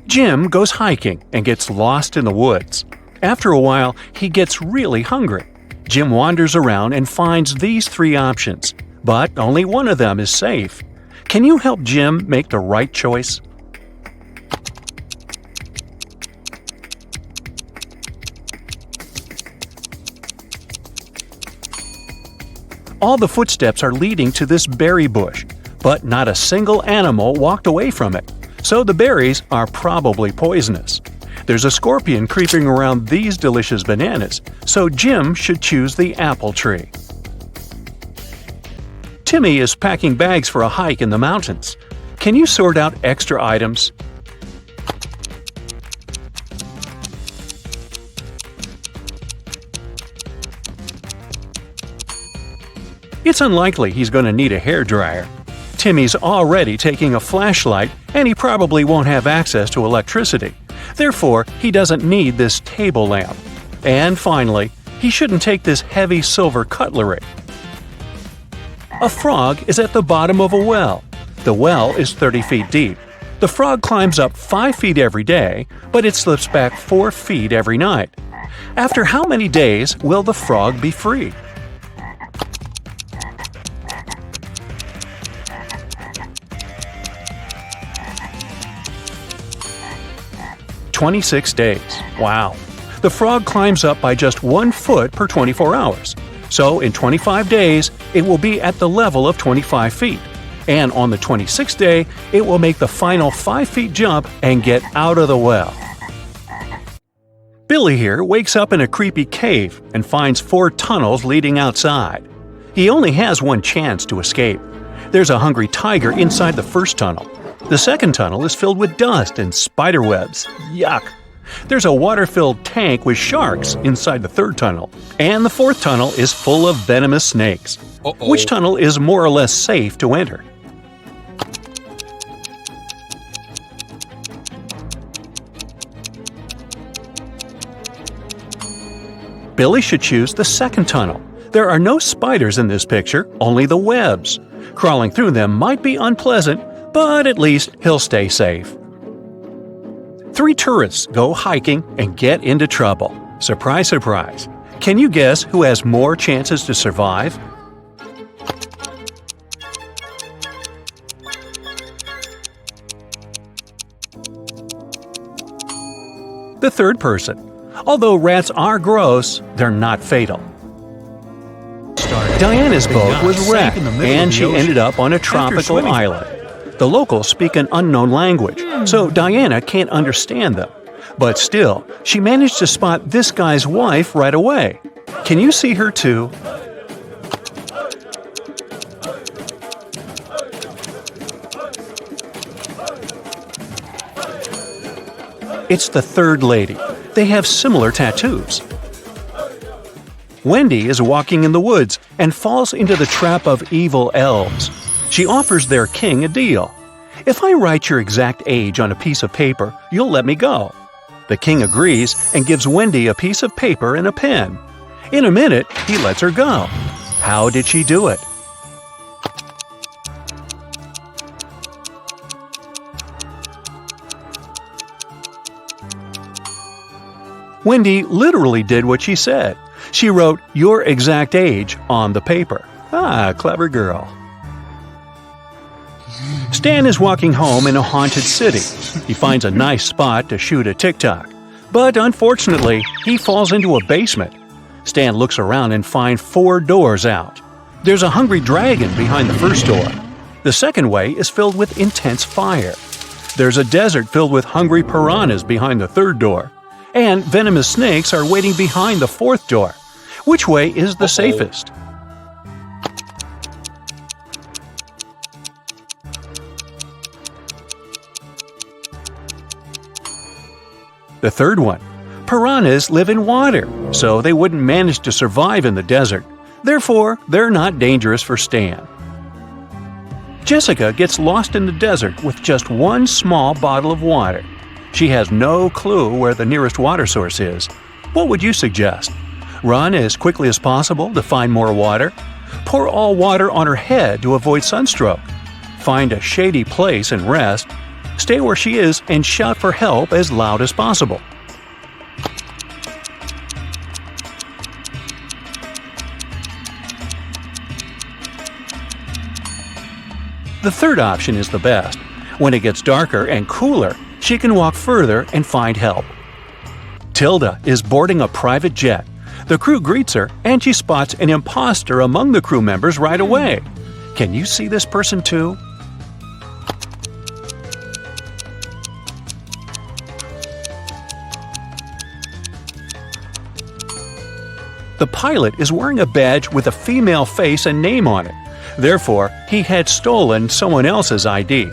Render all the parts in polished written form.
Jim goes hiking and gets lost in the woods. After a while, he gets really hungry. Jim wanders around and finds these three options, but only one of them is safe. Can you help Jim make the right choice? All the footsteps are leading to this berry bush, but not a single animal walked away from it, so the berries are probably poisonous. There's a scorpion creeping around these delicious bananas, so Jim should choose the apple tree. Timmy is packing bags for a hike in the mountains. Can you sort out extra items? It's unlikely he's going to need a hairdryer. Timmy's already taking a flashlight, and he probably won't have access to electricity. Therefore, he doesn't need this table lamp. And finally, he shouldn't take this heavy silver cutlery. A frog is at the bottom of a well. The well is 30 feet deep. The frog climbs up 5 feet every day, but it slips back 4 feet every night. After how many days will the frog be free? "26 days. Wow. The frog climbs up by just 1 foot per 24 hours. So in 25 days, it will be at the level of 25 feet. And on the 26th day, it will make the final 5 feet jump and get out of the well. Billy here wakes up in a creepy cave and finds 4 tunnels leading outside. He only has one chance to escape. There's a hungry tiger inside the first tunnel. The second tunnel is filled with dust and spider webs. Yuck! There's a water-filled tank with sharks inside the third tunnel. And the fourth tunnel is full of venomous snakes. Which tunnel is more or less safe to enter? Billy should choose the second tunnel. There are no spiders in this picture, only the webs. Crawling through them might be unpleasant, but at least he'll stay safe. 3 tourists go hiking and get into trouble. Surprise, surprise. Can you guess who has more chances to survive? The third person. Although rats are gross, they're not fatal. Diana's boat was wrecked, and she ended up on a tropical island. The locals speak an unknown language, so Diana can't understand them. But still, she managed to spot this guy's wife right away. Can you see her too? It's the third lady. They have similar tattoos. Wendy is walking in the woods and falls into the trap of evil elves. She offers their king a deal. "If I write your exact age on a piece of paper, you'll let me go." The king agrees and gives Wendy a piece of paper and a pen. In a minute, he lets her go. How did she do it? Wendy literally did what she said. She wrote your exact age on the paper. Ah, clever girl. Stan is walking home in a haunted city. He finds a nice spot to shoot a tic-tac. But unfortunately, he falls into a basement. Stan looks around and finds 4 doors out. There's a hungry dragon behind the first door. The second way is filled with intense fire. There's a desert filled with hungry piranhas behind the third door. And venomous snakes are waiting behind the fourth door. Which way is the safest? The third one. Piranhas live in water, so they wouldn't manage to survive in the desert. Therefore, they're not dangerous for Stan. Jessica gets lost in the desert with just one small bottle of water. She has no clue where the nearest water source is. What would you suggest? Run as quickly as possible to find more water? Pour all water on her head to avoid sunstroke? Find a shady place and rest? Stay where she is and shout for help as loud as possible. The third option is the best. When it gets darker and cooler, she can walk further and find help. Tilda is boarding a private jet. The crew greets her, and she spots an imposter among the crew members right away. Can you see this person too? The pilot is wearing a badge with a female face and name on it. Therefore, he had stolen someone else's ID.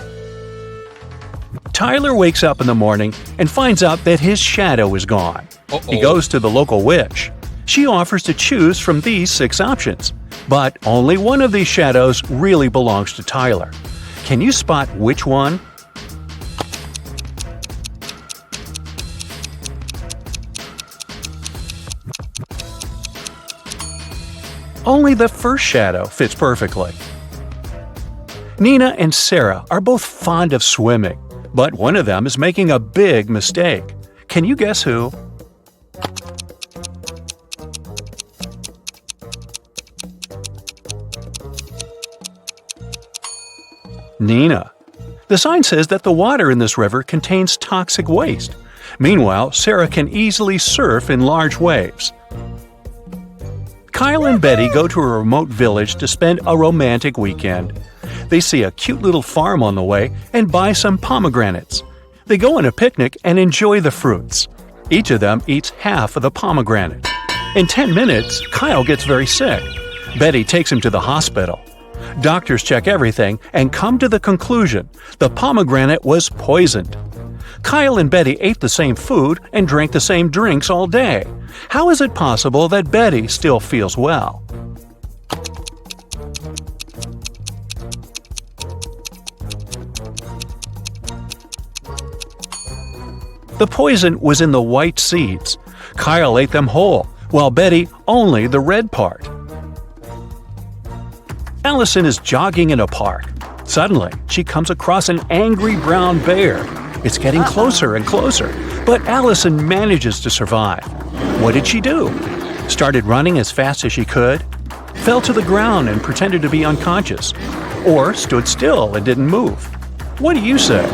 Tyler wakes up in the morning and finds out that his shadow is gone. He goes to the local witch. She offers to choose from these 6 options, but only one of these shadows really belongs to Tyler. Can you spot which one? Only the first shadow fits perfectly. Nina and Sarah are both fond of swimming, but one of them is making a big mistake. Can you guess who? Nina. The sign says that the water in this river contains toxic waste. Meanwhile, Sarah can easily surf in large waves. Kyle and Betty go to a remote village to spend a romantic weekend. They see a cute little farm on the way and buy some pomegranates. They go on a picnic and enjoy the fruits. Each of them eats half of the pomegranate. In 10 minutes, Kyle gets very sick. Betty takes him to the hospital. Doctors check everything and come to the conclusion the pomegranate was poisoned. Kyle and Betty ate the same food and drank the same drinks all day. How is it possible that Betty still feels well? The poison was in the white seeds. Kyle ate them whole, while Betty only the red part. Allison is jogging in a park. Suddenly, she comes across an angry brown bear. It's getting closer and closer, but Allison manages to survive. What did she do? Started running as fast as she could? Fell to the ground and pretended to be unconscious? Or stood still and didn't move? What do you say?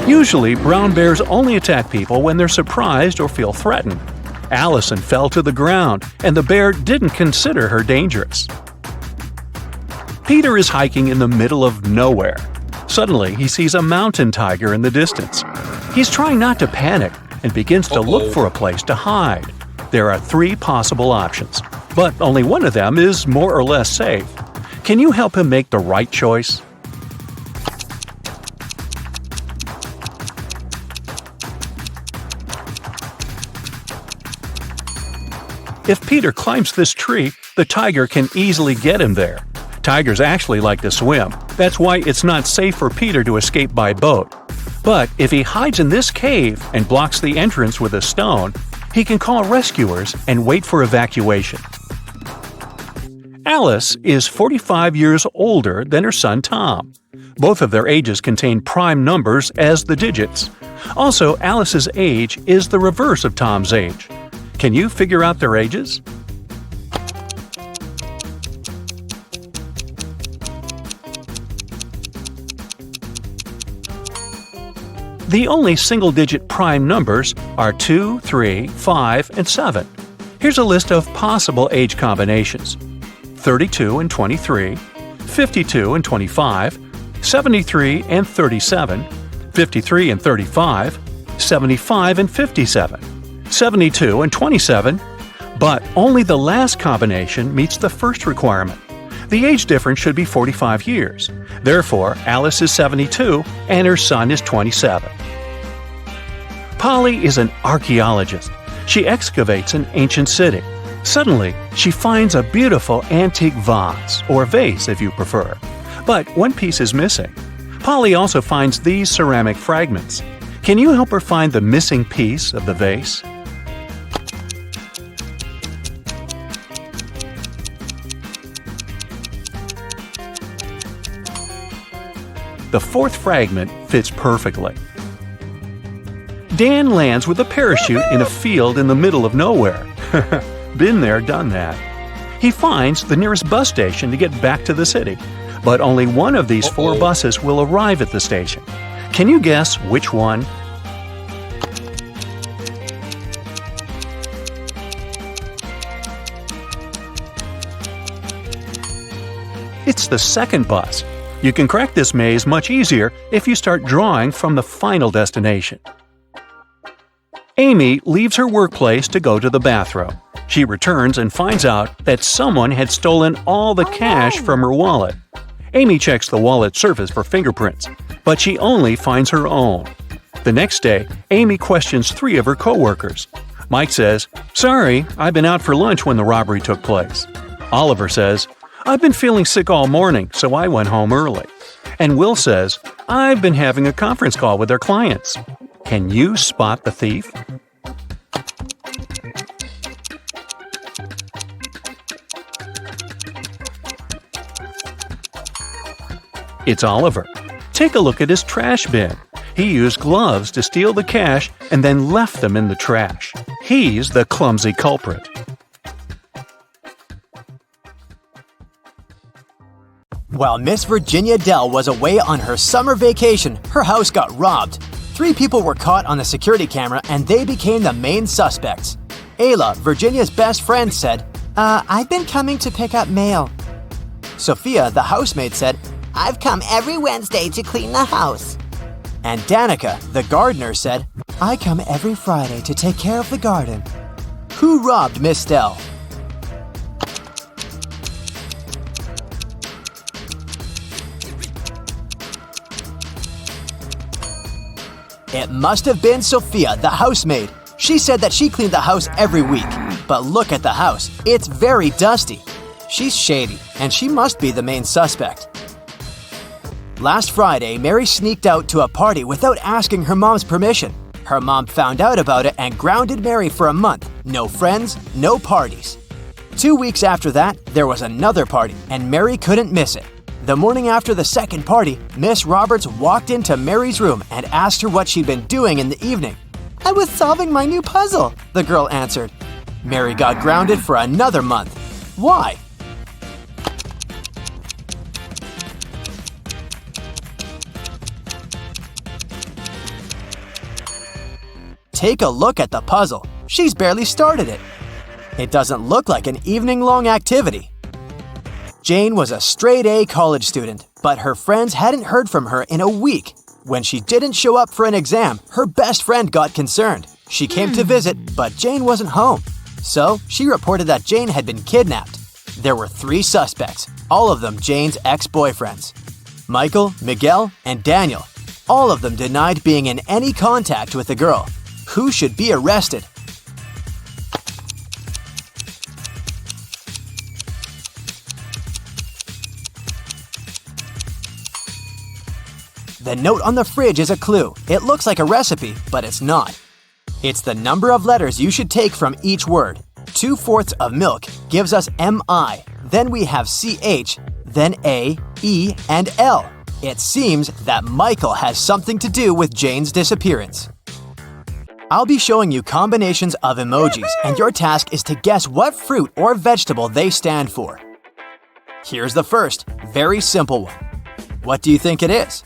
Usually, brown bears only attack people when they're surprised or feel threatened. Allison fell to the ground, and the bear didn't consider her dangerous. Peter is hiking in the middle of nowhere. Suddenly, he sees a mountain tiger in the distance. He's trying not to panic and begins to look for a place to hide. There are 3 possible options, but only one of them is more or less safe. Can you help him make the right choice? If Peter climbs this tree, the tiger can easily get him there. Tigers actually like to swim. That's why it's not safe for Peter to escape by boat. But if he hides in this cave and blocks the entrance with a stone, he can call rescuers and wait for evacuation. Alice is 45 years older than her son Tom. Both of their ages contain prime numbers as the digits. Also, Alice's age is the reverse of Tom's age. Can you figure out their ages? The only single-digit prime numbers are 2, 3, 5, and 7. Here's a list of possible age combinations: 32 and 23, 52 and 25, 73 and 37, 53 and 35, 75 and 57. 72 and 27, but only the last combination meets the first requirement. The age difference should be 45 years. Therefore, Alice is 72 and her son is 27. Polly is an archaeologist. She excavates an ancient city. Suddenly, she finds a beautiful antique vase, or vase if you prefer. But one piece is missing. Polly also finds these ceramic fragments. Can you help her find the missing piece of the vase? The fourth fragment fits perfectly. Dan lands with a parachute in a field in the middle of nowhere. Been there, done that. He finds the nearest bus station to get back to the city, but only one of these 4 buses will arrive at the station. Can you guess which one? It's the second bus. You can crack this maze much easier if you start drawing from the final destination. Amy leaves her workplace to go to the bathroom. She returns and finds out that someone had stolen all the cash from her wallet. Amy checks the wallet surface for fingerprints, but she only finds her own. The next day, Amy questions 3 of her coworkers. Mike says, "Sorry, I've been out for lunch when the robbery took place." Oliver says, "I've been feeling sick all morning, so I went home early." And Will says, "I've been having a conference call with their clients." Can you spot the thief? It's Oliver. Take a look at his trash bin. He used gloves to steal the cash and then left them in the trash. He's the clumsy culprit. While Miss Virginia Dell was away on her summer vacation, her house got robbed. 3 people were caught on the security camera and they became the main suspects. Ayla, Virginia's best friend, said, I've been coming to pick up mail. Sophia, the housemaid, said, I've come every Wednesday to clean the house. And Danica, the gardener, said, I come every Friday to take care of the garden. Who robbed Miss Dell? It must have been Sophia, the housemaid. She said that she cleaned the house every week. But look at the house. It's very dusty. She's shady, and she must be the main suspect. Last Friday, Mary sneaked out to a party without asking her mom's permission. Her mom found out about it and grounded Mary for a month. No friends, no parties. 2 weeks after that, there was another party, and Mary couldn't miss it. The morning after the second party, Miss Roberts walked into Mary's room and asked her what she'd been doing in the evening. I was solving my new puzzle, the girl answered. Mary got grounded for another month. Why? Take a look at the puzzle. She's barely started it. It doesn't look like an evening-long activity. Jane was a straight-A college student, but her friends hadn't heard from her in a week. When she didn't show up for an exam, her best friend got concerned. She came to visit, but Jane wasn't home. So, she reported that Jane had been kidnapped. There were 3 suspects, all of them Jane's ex-boyfriends. Michael, Miguel, and Daniel. All of them denied being in any contact with the girl. Who should be arrested? The note on the fridge is a clue. It looks like a recipe, but it's not. It's the number of letters you should take from each word. 2/4 of milk gives us MI. Then we have CH, then A, E, and L. It seems that Michael has something to do with Jane's disappearance. I'll be showing you combinations of emojis, and your task is to guess what fruit or vegetable they stand for. Here's the first, very simple one. What do you think it is?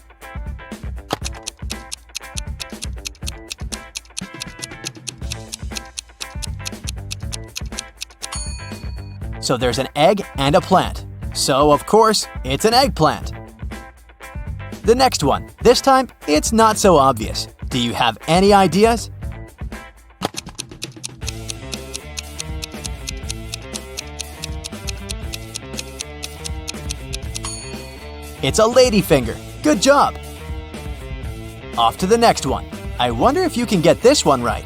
So there's an egg and a plant. So, of course, it's an eggplant. The next one. This time, it's not so obvious. Do you have any ideas? It's a ladyfinger. Good job. Off to the next one. I wonder if you can get this one right.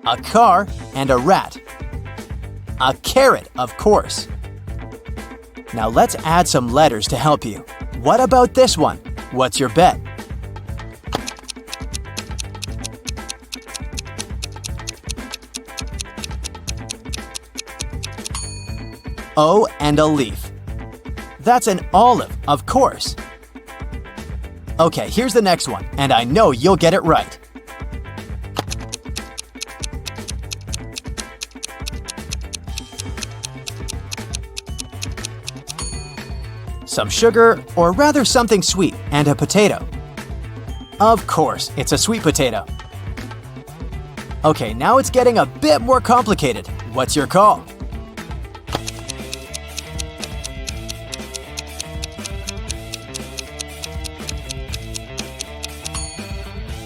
A car and a rat. A carrot, of course. Now let's add some letters to help you. What about this one? What's your bet? O and a leaf. That's an olive, of course. Okay, here's the next one, and I know you'll get it right. Some sugar, or rather something sweet, and a potato. Of course, it's a sweet potato. Okay, now it's getting a bit more complicated. What's your call?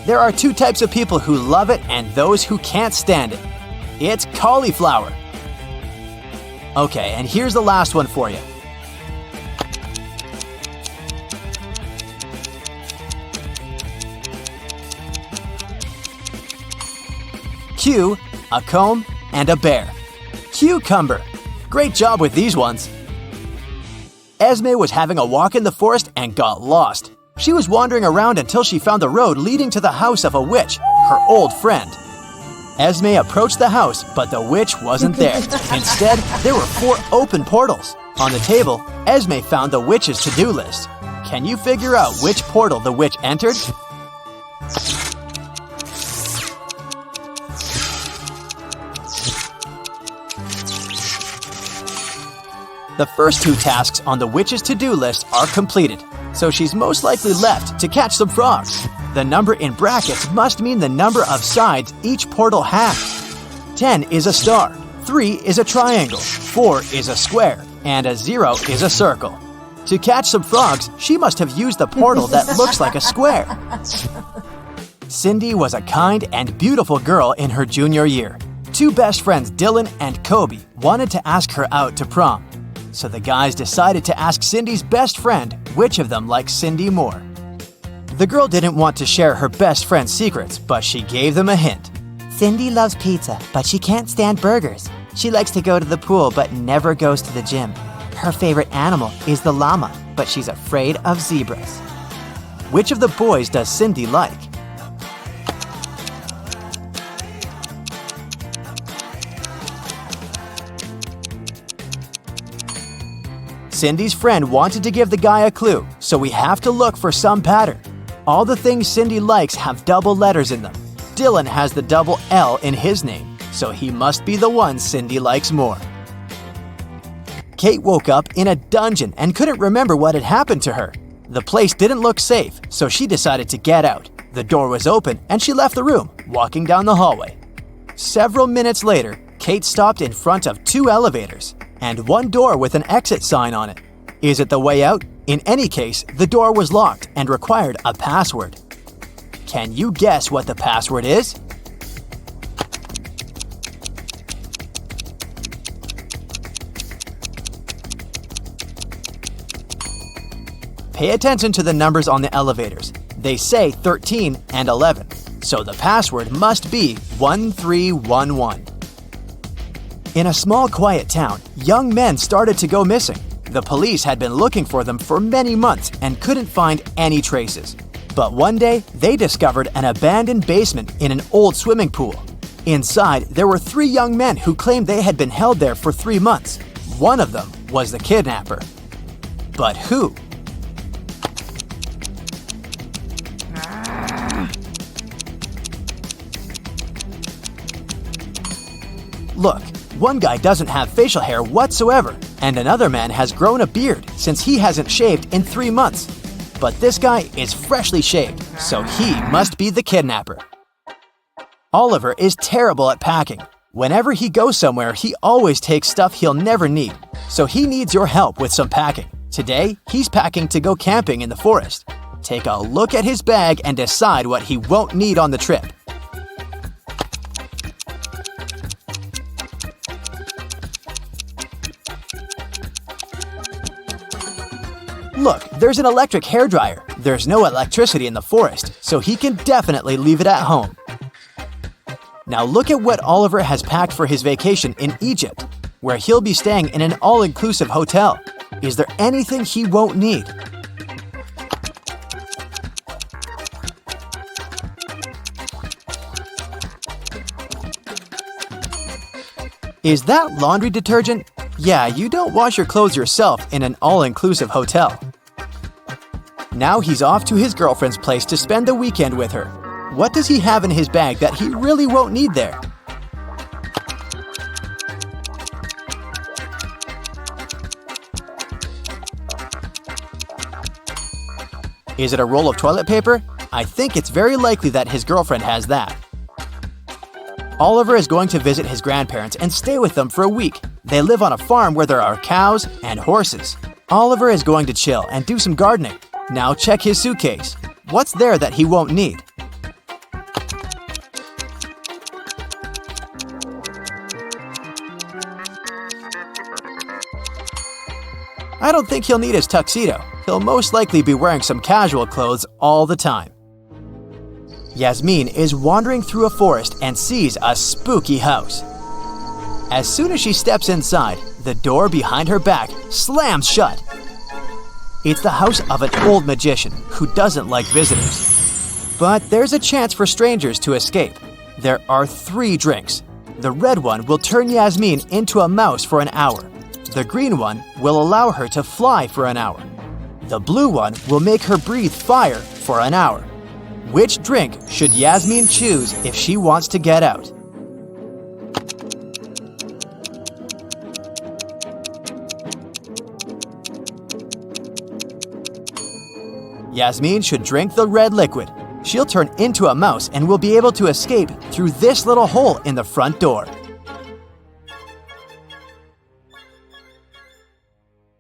There are two types of people who love it and those who can't stand it. It's cauliflower. Okay, and here's the last one for you. Q, a comb, and a bear. Cucumber. Great job with these ones. Esme was having a walk in the forest and got lost. She was wandering around until she found the road leading to the house of a witch, her old friend. Esme approached the house, but the witch wasn't there. Instead, there were 4 open portals. On the table, Esme found the witch's to-do list. Can you figure out which portal the witch entered? The first 2 tasks on the witch's to-do list are completed, so she's most likely left to catch some frogs. The number in brackets must mean the number of sides each portal has. 10 is a star, 3 is a triangle, 4 is a square, and a 0 is a circle. To catch some frogs, she must have used the portal that looks like a square. Cindy was a kind and beautiful girl in her junior year. 2 best friends, Dylan and Kobe, wanted to ask her out to prom. So the guys decided to ask Cindy's best friend which of them likes Cindy more. The girl didn't want to share her best friend's secrets, but she gave them a hint. Cindy loves pizza, but she can't stand burgers. She likes to go to the pool, but never goes to the gym. Her favorite animal is the llama, but she's afraid of zebras. Which of the boys does Cindy like? Cindy's friend wanted to give the guy a clue, so we have to look for some pattern. All the things Cindy likes have double letters in them. Dylan has the double L in his name, so he must be the one Cindy likes more. Kate woke up in a dungeon and couldn't remember what had happened to her. The place didn't look safe, so she decided to get out. The door was open and she left the room, walking down the hallway. Several minutes later, Kate stopped in front of 2 elevators and 1 door with an exit sign on it. Is it the way out? In any case, the door was locked and required a password. Can you guess what the password is? Pay attention to the numbers on the elevators. They say 13 and 11, so the password must be 1311. In a small, quiet town, young men started to go missing. The police had been looking for them for many months and couldn't find any traces. But one day, they discovered an abandoned basement in an old swimming pool. Inside, there were 3 young men who claimed they had been held there for 3 months. One of them was the kidnapper. But who? Look, one guy doesn't have facial hair whatsoever, and another man has grown a beard since he hasn't shaved in 3 months. But this guy is freshly shaved, so he must be the kidnapper. Oliver is terrible at packing. Whenever he goes somewhere, he always takes stuff he'll never need, so he needs your help with some packing. Today, he's packing to go camping in the forest. Take a look at his bag and decide what he won't need on the trip. Look, there's an electric hairdryer. There's no electricity in the forest, so he can definitely leave it at home. Now look at what Oliver has packed for his vacation in Egypt, where he'll be staying in an all-inclusive hotel. Is there anything he won't need? Is that laundry detergent? Yeah, you don't wash your clothes yourself in an all-inclusive hotel. Now he's off to his girlfriend's place to spend the weekend with her. What does he have in his bag that he really won't need there? Is it a roll of toilet paper? I think it's very likely that his girlfriend has that. Oliver is going to visit his grandparents and stay with them for a week. They live on a farm where there are cows and horses. Oliver is going to chill and do some gardening. Now check his suitcase. What's there that he won't need? I don't think he'll need his tuxedo. He'll most likely be wearing some casual clothes all the time. Yasmin is wandering through a forest and sees a spooky house. As soon as she steps inside, the door behind her back slams shut. It's the house of an old magician who doesn't like visitors. But there's a chance for strangers to escape. There are 3 drinks. The red one will turn Yasmin into a mouse for an hour. The green one will allow her to fly for an hour. The blue one will make her breathe fire for an hour. Which drink should Yasmin choose if she wants to get out? Yasmin should drink the red liquid. She'll turn into a mouse and will be able to escape through this little hole in the front door.